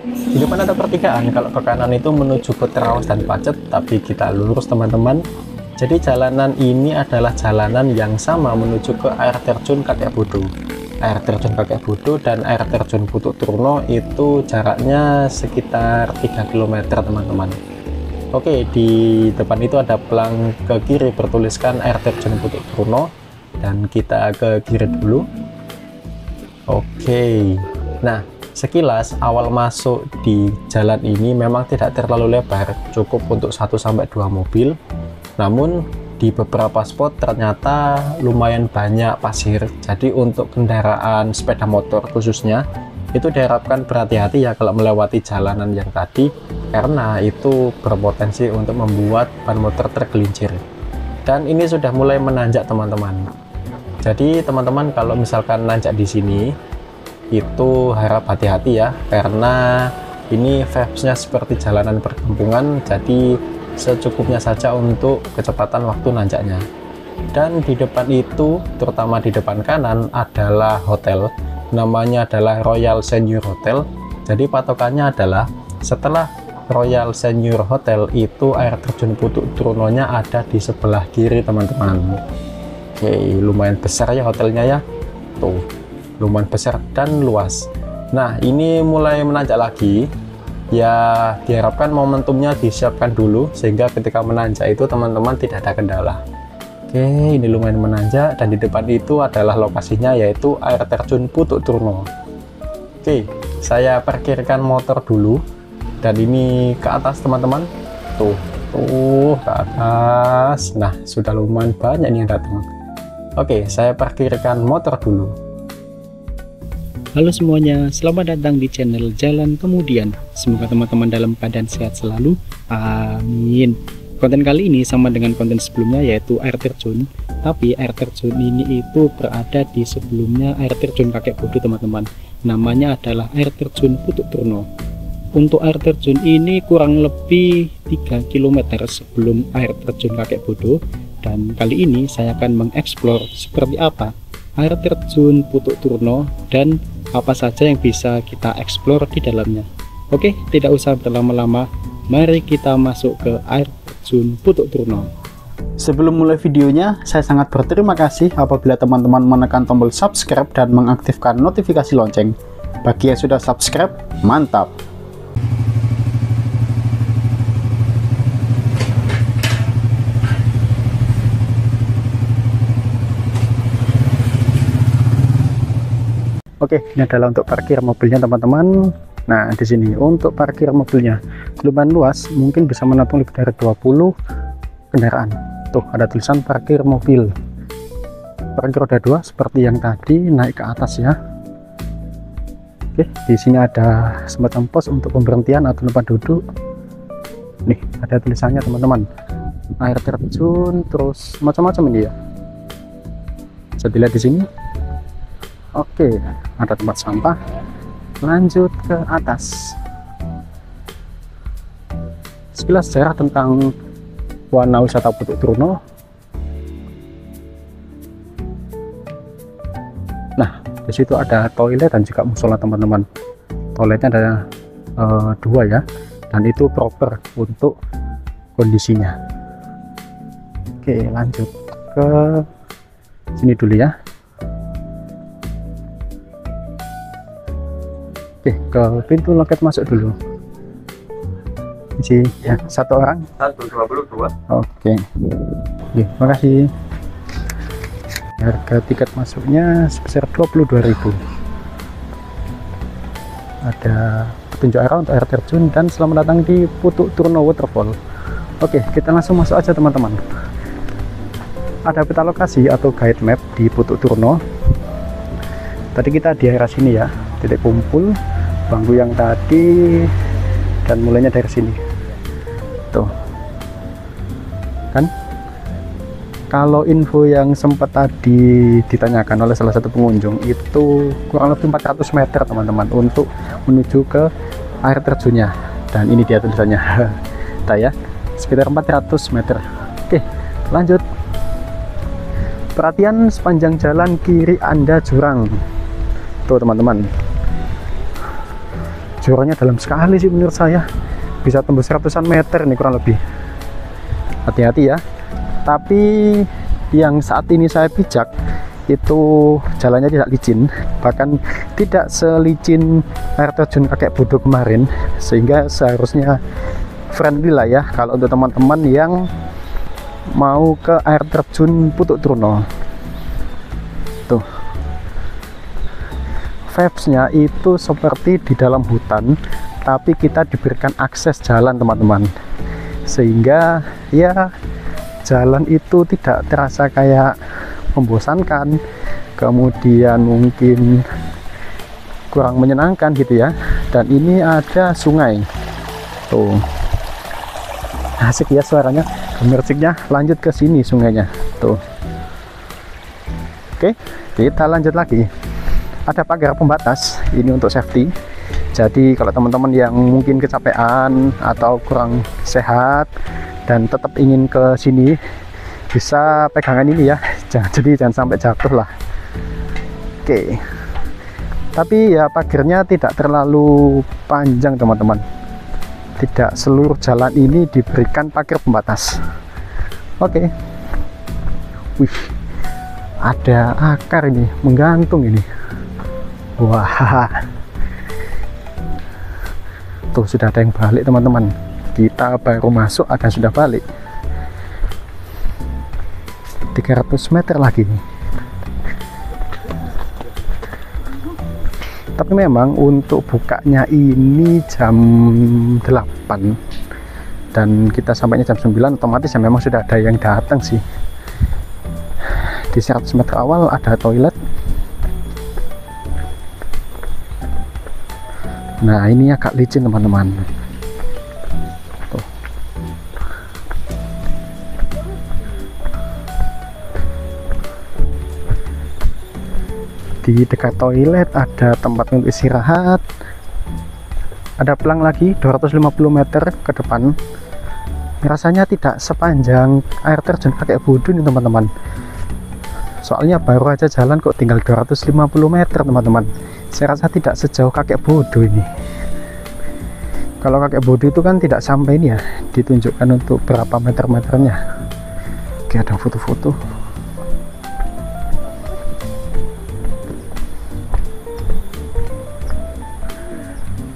Di depan ada pertigaan, kalau ke kanan itu menuju ke Terawas dan Pacet, tapi kita lurus teman-teman. Jadi jalanan ini adalah jalanan yang sama menuju ke air terjun Kakek Bodo. Air terjun Kakek Bodo dan air terjun Putuk Turno itu jaraknya sekitar 3 km teman-teman. Oke, di depan itu ada pelang ke kiri bertuliskan air terjun Putuk Turno, dan kita ke kiri dulu. Oke, nah sekilas awal masuk di jalan ini memang tidak terlalu lebar, cukup untuk 1-2 mobil. Namun di beberapa spot ternyata lumayan banyak pasir, jadi untuk kendaraan sepeda motor khususnya itu diharapkan berhati-hati ya kalau melewati jalanan yang tadi, karena itu berpotensi untuk membuat ban motor tergelincir. Dan ini sudah mulai menanjak teman-teman, jadi teman-teman kalau misalkan nanjak di sini itu harap hati-hati ya, karena ini vibes-nya seperti jalanan perkampungan, jadi secukupnya saja untuk kecepatan waktu nanjaknya. Dan di depan itu, terutama di depan kanan adalah hotel, namanya adalah Royal Senior Hotel. Jadi patokannya adalah setelah Royal Senior Hotel itu air terjun Putuk Turnonya ada di sebelah kiri teman-teman. Oke, lumayan besar ya hotelnya ya, tuh lumayan besar dan luas. Nah ini mulai menanjak lagi ya, diharapkan momentumnya disiapkan dulu sehingga ketika menanjak itu teman-teman tidak ada kendala. Oke, ini lumayan menanjak dan di depan itu adalah lokasinya, yaitu air terjun Putuk Turno. Oke, saya parkirkan motor dulu dan ini ke atas teman-teman, tuh ke atas. Nah sudah lumayan banyak nih yang datang. Oke, saya parkirkan motor dulu. Halo semuanya, selamat datang di channel Jalan Kemudian. Semoga teman-teman dalam keadaan sehat selalu, amin. Konten kali ini sama dengan konten sebelumnya, yaitu air terjun. Tapi air terjun ini itu berada di sebelumnya air terjun Kakek Bodo teman-teman. Namanya adalah air terjun Putuk Turno. Untuk air terjun ini kurang lebih 3 km sebelum air terjun Kakek Bodo. Dan kali ini saya akan mengeksplor seperti apa air terjun Putuk Turno dan apa saja yang bisa kita eksplor di dalamnya. Oke, tidak usah berlama-lama, mari kita masuk ke air terjun Putuk Turno. Sebelum mulai videonya, saya sangat berterima kasih apabila teman-teman menekan tombol subscribe dan mengaktifkan notifikasi lonceng. Bagi yang sudah subscribe, mantap! Oke, ini adalah untuk parkir mobilnya teman-teman. Nah, di sini untuk parkir mobilnya lumayan luas, mungkin bisa menampung lebih dari 20 kendaraan. Tuh, ada tulisan parkir mobil. Parkir roda 2 seperti yang tadi, naik ke atas ya. Oke, di sini ada semacam pos untuk pemberhentian atau tempat duduk. Nih, ada tulisannya teman-teman. Air terjun, terus macam-macam ini ya. Bisa dilihat di sini. Oke, ada tempat sampah. Lanjut ke atas. Sekilas sejarah tentang warna wisata Putuk Turno. Nah, di situ ada toilet dan juga musola teman-teman. Toiletnya ada 2 ya, dan itu proper untuk kondisinya. Oke, lanjut ke sini dulu ya. Oke, ke pintu loket masuk dulu. Isi ya, satu orang 122. Oke, makasih. Harga tiket masuknya sebesar 22.000. Ada petunjuk arah untuk air terjun dan selamat datang di Putuk Turno Waterfall. Oke, kita langsung masuk aja teman-teman. Ada peta lokasi atau guide map di Putuk Turno. Tadi kita di area sini ya, titik kumpul bangku yang tadi, dan mulainya dari sini. Tuh kan, kalau info yang sempat tadi ditanyakan oleh salah satu pengunjung itu kurang lebih 400 meter teman-teman untuk menuju ke air terjunnya, dan ini dia tulisannya. Kita ya, sekitar 400 meter. Oke, lanjut. Perhatian, sepanjang jalan kiri Anda jurang. Tuh teman-teman, jurangnya dalam sekali sih menurut saya, bisa tembus ratusan meter nih kurang lebih. Hati-hati ya. Tapi yang saat ini saya pijak itu jalannya tidak licin, bahkan tidak selicin air terjun Kakek Bodo kemarin, sehingga seharusnya friendly lah ya kalau untuk teman-teman yang mau ke air terjun Putuk Truno. Tuh, vibes-nya itu seperti di dalam hutan, tapi kita diberikan akses jalan teman-teman, sehingga ya jalan itu tidak terasa kayak membosankan, kemudian mungkin kurang menyenangkan gitu ya. Dan ini ada sungai tuh, asik ya suaranya, gemerciknya. Lanjut ke sini sungainya tuh. Oke, kita lanjut lagi. Ada pagar pembatas ini untuk safety, jadi kalau teman-teman yang mungkin kecapean atau kurang sehat dan tetap ingin ke sini, bisa pegangan ini ya, jangan sampai jatuh lah. Oke, tapi ya pagarnya tidak terlalu panjang teman-teman, tidak seluruh jalan ini diberikan pagar pembatas. Oke. Wih, ada akar ini menggantung ini. Wah, tuh sudah ada yang balik teman-teman, kita baru masuk ada sudah balik. 300 meter lagi. Tapi memang untuk bukanya ini jam 8 dan kita sampainya jam 9, otomatis ya memang sudah ada yang datang sih. Di 100 meter awal ada toilet. Nah, ini agak licin teman-teman. Di dekat toilet ada tempat untuk istirahat, ada pelang lagi 250 meter ke depan. Rasanya tidak sepanjang air terjun Kakek Bodo nih teman-teman, soalnya baru aja jalan kok tinggal 250 meter teman-teman. Saya rasa tidak sejauh Kakek Bodo ini. Kalau Kakek Bodo itu kan tidak sampai ini ya, ditunjukkan untuk berapa meter-meternya. Oke, ada foto-foto.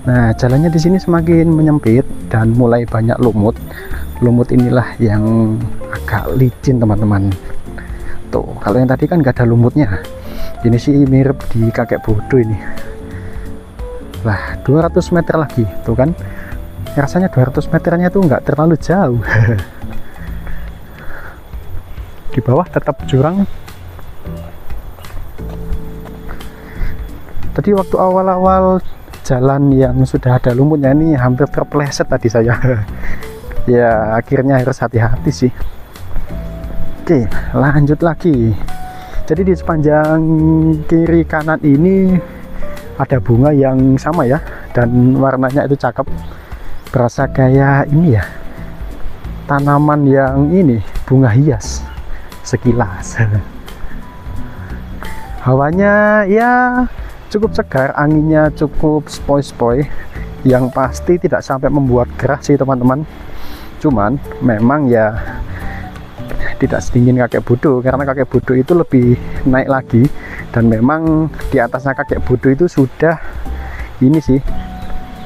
Nah, jalannya di sini semakin menyempit dan mulai banyak lumut. Lumut inilah yang agak licin teman-teman. Tuh, kalau yang tadi kan nggak ada lumutnya. Ini sih mirip di Kakek Bodo ini. Lah, 200 meter lagi, tuh kan? Rasanya 200 meternya tuh nggak terlalu jauh. Di bawah tetap jurang. Tadi waktu awal-awal jalan yang sudah ada lumutnya ini hampir terpeleset tadi saya. Ya akhirnya harus hati-hati sih. Oke, lanjut lagi. Jadi di sepanjang kiri kanan ini ada bunga yang sama ya, dan warnanya itu cakep, berasa kayak ini ya, tanaman yang ini, bunga hias sekilas. Hawanya ya cukup segar, anginnya cukup spoi-spoi, yang pasti tidak sampai membuat gerah sih teman-teman. Cuman memang ya tidak sedingin Kakek Bodo, karena Kakek Bodo itu lebih naik lagi, dan memang di atasnya Kakek Bodo itu sudah ini sih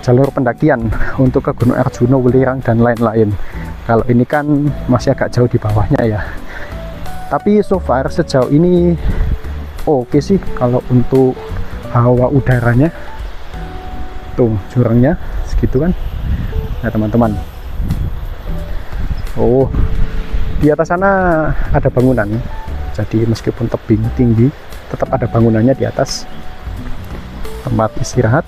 jalur pendakian untuk ke Gunung Arjuna, Welirang dan lain-lain. Kalau ini kan masih agak jauh di bawahnya ya, tapi so far sejauh ini oke sih. Kalau untuk hawa udaranya, tuh jurangnya segitu kan. Nah teman-teman, oh di atas sana ada bangunan, jadi meskipun tebing tinggi tetap ada bangunannya di atas, tempat istirahat.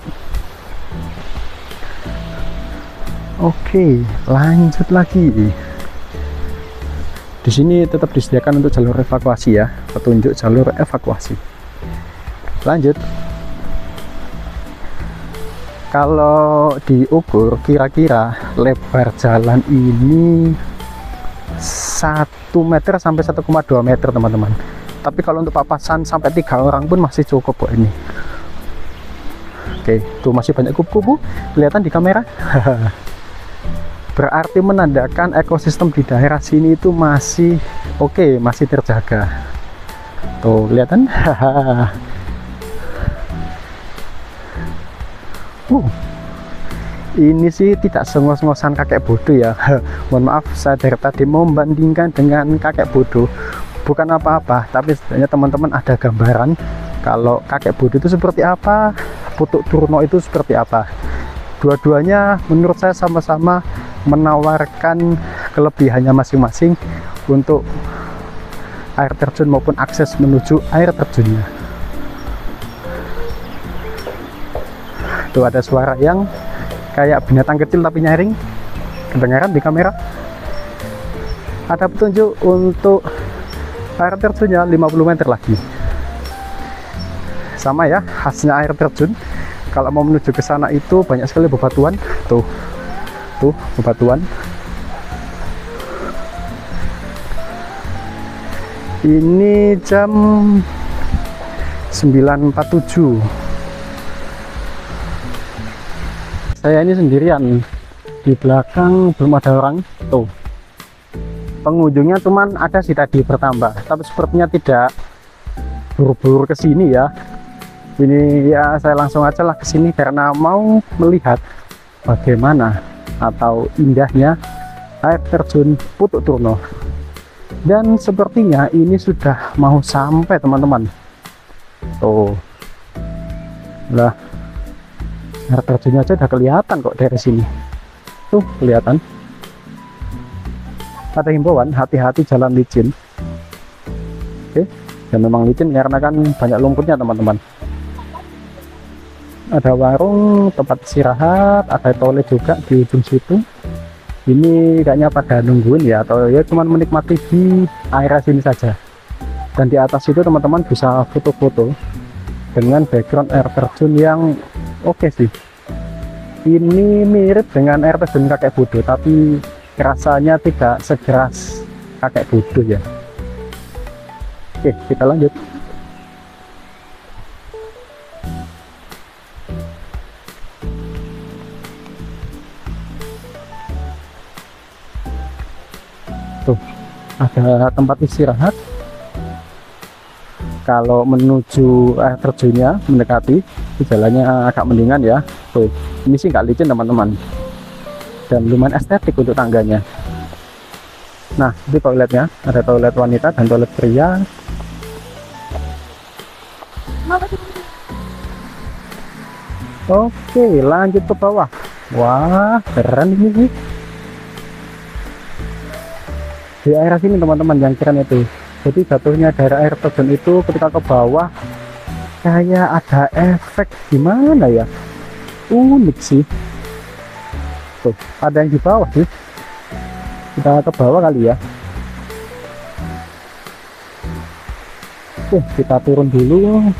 Oke, lanjut lagi. Di sini tetap disediakan untuk jalur evakuasi ya, petunjuk jalur evakuasi. Lanjut. Kalau diukur kira-kira lebar jalan ini 1 meter sampai 1,2 meter teman-teman. Tapi kalau untuk papasan sampai 3 orang pun masih cukup kok ini. Oke, tuh masih banyak kupu-kupu kelihatan di kamera. Berarti menandakan ekosistem di daerah sini itu masih oke, masih terjaga. Tuh kelihatan. Ini sih tidak sengos-ngosan kakek bodoh ya. Mohon maaf, saya dari tadi membandingkan dengan kakek bodoh. Bukan apa-apa, tapi sebenarnya teman-teman ada gambaran kalau kakek bodoh itu seperti apa, Putuk Turno itu seperti apa. Dua-duanya menurut saya sama-sama menawarkan kelebihannya masing-masing untuk air terjun maupun akses menuju air terjunnya. Tuh ada suara yang kayak binatang kecil tapi nyaring, kedengaran di kamera. Ada petunjuk untuk air terjunnya 50 meter lagi. Sama ya, khasnya air terjun kalau mau menuju ke sana itu banyak sekali bebatuan. Tuh bebatuan. Ini jam 9.47. Saya ini sendirian, di belakang belum ada orang. Tuh pengunjungnya cuman ada sih tadi bertambah, tapi sepertinya tidak buru-buru ke sini ya. Ini ya saya langsung aja lah ke sini karena mau melihat bagaimana atau indahnya air terjun Putuk Turno. Dan sepertinya ini sudah mau sampai teman-teman. Tuh lah, air terjunnya aja udah kelihatan kok dari sini. Tuh kelihatan. Ada himbauan hati-hati jalan licin. Oke, dan memang licin karena kan banyak lumpurnya teman-teman. Ada warung tempat istirahat, ada toilet juga di ujung situ. Ini kayaknya pada nungguin ya, atau ya cuman menikmati di area sini saja. Dan di atas itu teman-teman bisa foto-foto dengan background air terjun yang oke sih. Ini mirip dengan air terjun kakek bodoh, tapi rasanya tidak sekeras kakek bodoh ya. Oke, kita lanjut. Tuh, ada tempat istirahat. Kalau menuju air terjunnya mendekati, jalannya agak mendingan ya. Tuh, ini sih nggak licin teman-teman, dan lumayan estetik untuk tangganya. Nah, di toiletnya ada toilet wanita dan toilet pria. Oke, lanjut ke bawah. Wah, keren ini sih. Di area sini teman-teman yang keren itu. Jadi jatuhnya daerah air terjun itu ketika ke bawah kayak ada efek gimana ya, unik sih. Tuh ada yang di bawah sih, kita ke bawah kali ya. Oke, kita turun dulu.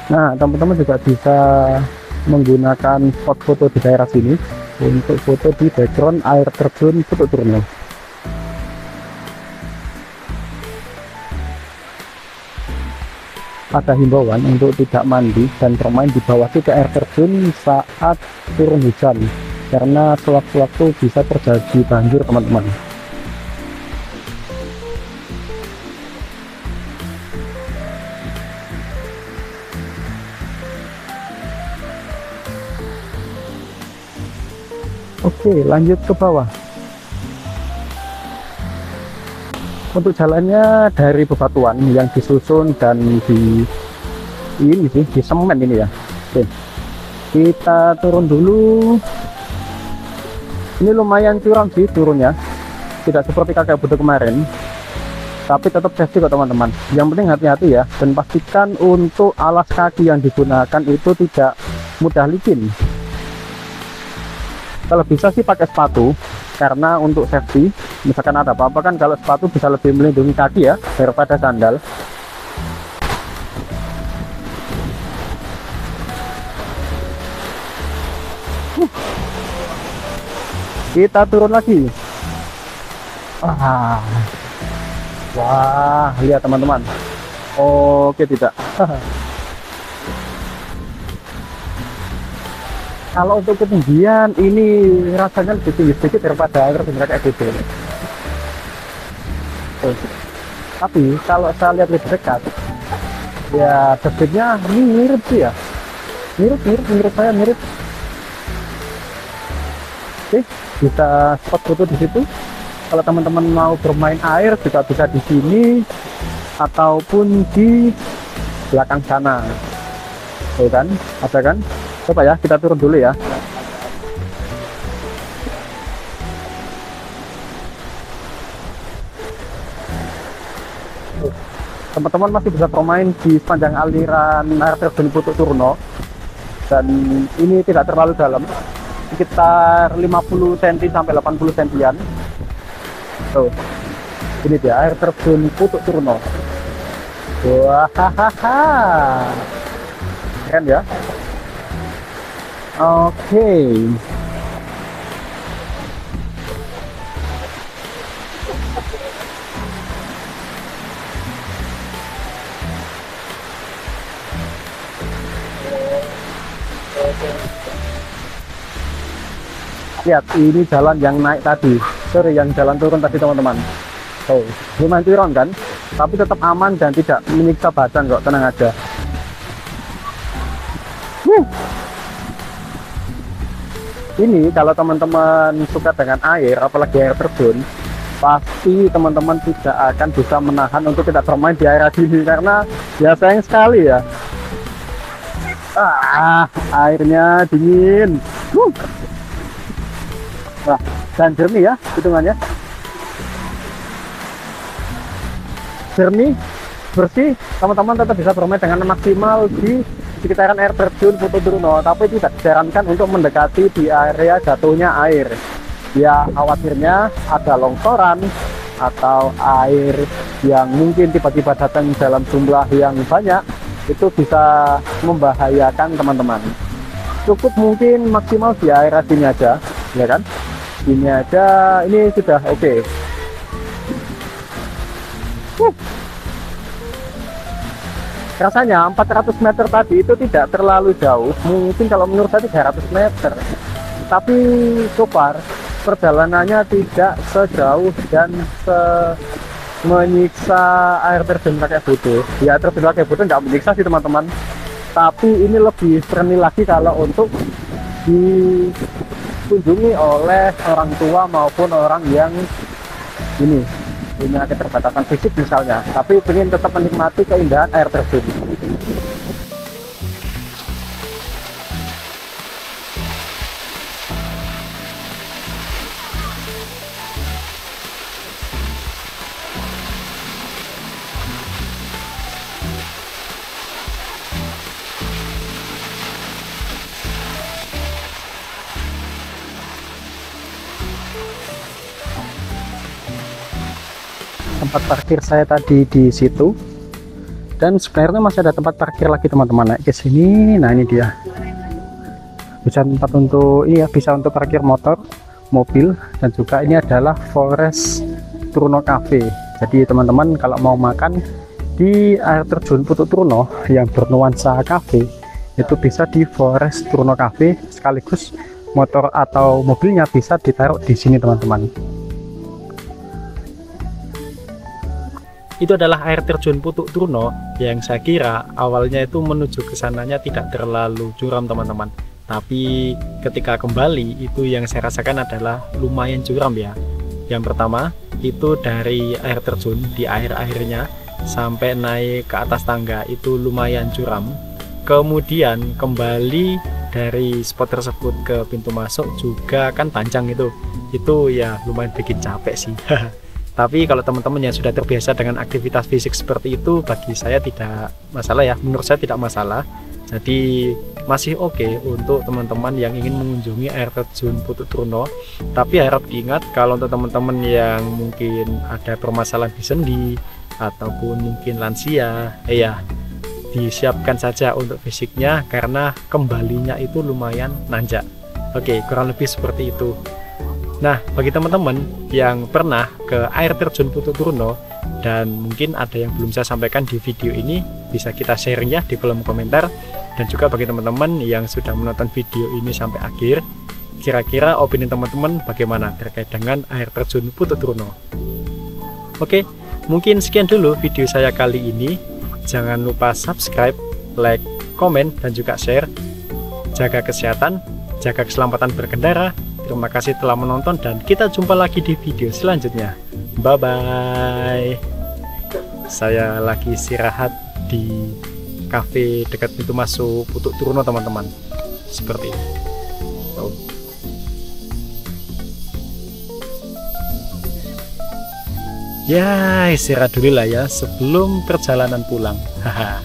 Nah teman-teman juga bisa menggunakan spot foto di daerah sini untuk foto di background air terjun Putuk Turno. Ada himbauan untuk tidak mandi dan bermain di bawah titik air terjun saat turun hujan, karena sewaktu-waktu bisa terjadi banjir teman-teman. Oke, lanjut ke bawah. Untuk jalannya dari bebatuan yang disusun dan di ini sih di semen ini ya. Oke, kita turun dulu. Ini lumayan curam sih turunnya, tidak seperti kakek bodoh kemarin, tapi tetap safety kok teman-teman. Yang penting hati-hati ya, dan pastikan untuk alas kaki yang digunakan itu tidak mudah licin. Kalau bisa sih pakai sepatu, karena untuk safety, misalkan ada apa-apa kan kalau sepatu bisa lebih melindungi kaki ya daripada sandal. Kita turun lagi. Wah, lihat teman-teman. Oke, tidak. Kalau untuk ketinggian ini rasanya lebih tinggi sedikit daripada air terjun kayak gitu. Tapi kalau saya lihat lebih dekat, ya debitnya ini mirip sih ya. Mirip, menurut saya mirip. Oke, bisa spot foto di situ. Kalau teman-teman mau bermain air juga bisa di sini ataupun di belakang sana. Tuh kan, ada kan? Coba ya, kita turun dulu ya. Teman-teman masih bisa bermain di sepanjang aliran air terjun Putuk Turno, dan ini tidak terlalu dalam, sekitar 50 cm sampai 80 cm. Tuh, ini dia air terjun Putuk Turno. Wah, keren ya. Oke. Lihat, ini jalan yang naik tadi, sorry, yang jalan turun tadi teman-teman. Oh, lumayan turun kan, tapi tetap aman dan tidak menyiksa badan kok, tenang aja. Ini kalau teman-teman suka dengan air, apalagi air terjun, pasti teman-teman tidak akan bisa menahan untuk tidak bermain di area sini, karena ya sayang sekali ya. Airnya dingin. Wah, dan jernih ya hitungannya. Jernih, bersih, teman-teman tetap bisa bermain dengan maksimal di sekitaran air terjun Putuk Turno, tapi tidak disarankan untuk mendekati di area jatuhnya air. Ya, khawatirnya ada longsoran atau air yang mungkin tiba-tiba datang dalam jumlah yang banyak, itu bisa membahayakan teman-teman. Cukup mungkin maksimal di area sini aja, ya kan? Ini aja, ini sudah oke. Rasanya 400 meter tadi itu tidak terlalu jauh, mungkin kalau menurut saya 300 meter, tapi so far perjalanannya tidak sejauh dan menyiksa air terjun Kakek Butuh. Ya, air terjun Kakek Butuh nggak menyiksa sih teman-teman, tapi ini lebih berani lagi kalau untuk dikunjungi oleh orang tua maupun orang yang ini punya keterbatasan fisik misalnya, tapi ingin tetap menikmati keindahan air terjun. Tempat parkir saya tadi di situ, dan sebenarnya masih ada tempat parkir lagi teman-teman. Naik ke sini, nah ini dia, bisa tempat untuk ini ya, bisa untuk parkir motor, mobil, dan juga ini adalah Forest Turno Cafe. Jadi teman-teman kalau mau makan di air terjun Putuk Turno yang bernuansa cafe, itu bisa di Forest Turno Cafe, sekaligus motor atau mobilnya bisa ditaruh di sini teman-teman. Itu adalah air terjun Putuk Turno yang saya kira awalnya itu menuju ke sananya tidak terlalu curam teman-teman, tapi ketika kembali itu yang saya rasakan adalah lumayan curam ya. Yang pertama itu dari air terjun di airnya sampai naik ke atas tangga itu lumayan curam, kemudian kembali dari spot tersebut ke pintu masuk juga kan panjang, itu ya lumayan bikin capek sih. Tapi kalau teman-teman yang sudah terbiasa dengan aktivitas fisik seperti itu, bagi saya tidak masalah ya, menurut saya tidak masalah. Jadi masih oke untuk teman-teman yang ingin mengunjungi air terjun Putuk Turno. Tapi harap diingat kalau untuk teman-teman yang mungkin ada permasalahan di sendi ataupun mungkin lansia, ya disiapkan saja untuk fisiknya karena kembalinya itu lumayan nanjak. Oke, kurang lebih seperti itu. Nah, bagi teman-teman yang pernah ke air terjun Putuk Turno dan mungkin ada yang belum saya sampaikan di video ini, bisa kita sharing ya di kolom komentar. Dan juga bagi teman-teman yang sudah menonton video ini sampai akhir, kira-kira opini teman-teman bagaimana terkait dengan air terjun Putuk Truno? Oke, mungkin sekian dulu video saya kali ini. Jangan lupa subscribe, like, komen, dan juga share. Jaga kesehatan, jaga keselamatan berkendara. Terima kasih telah menonton dan kita jumpa lagi di video selanjutnya. Bye-bye. Saya lagi istirahat di cafe dekat pintu masuk Putuk Truno, teman-teman. Seperti ini. Tuh. Ya, istirahat dulu lah ya sebelum perjalanan pulang. Haha.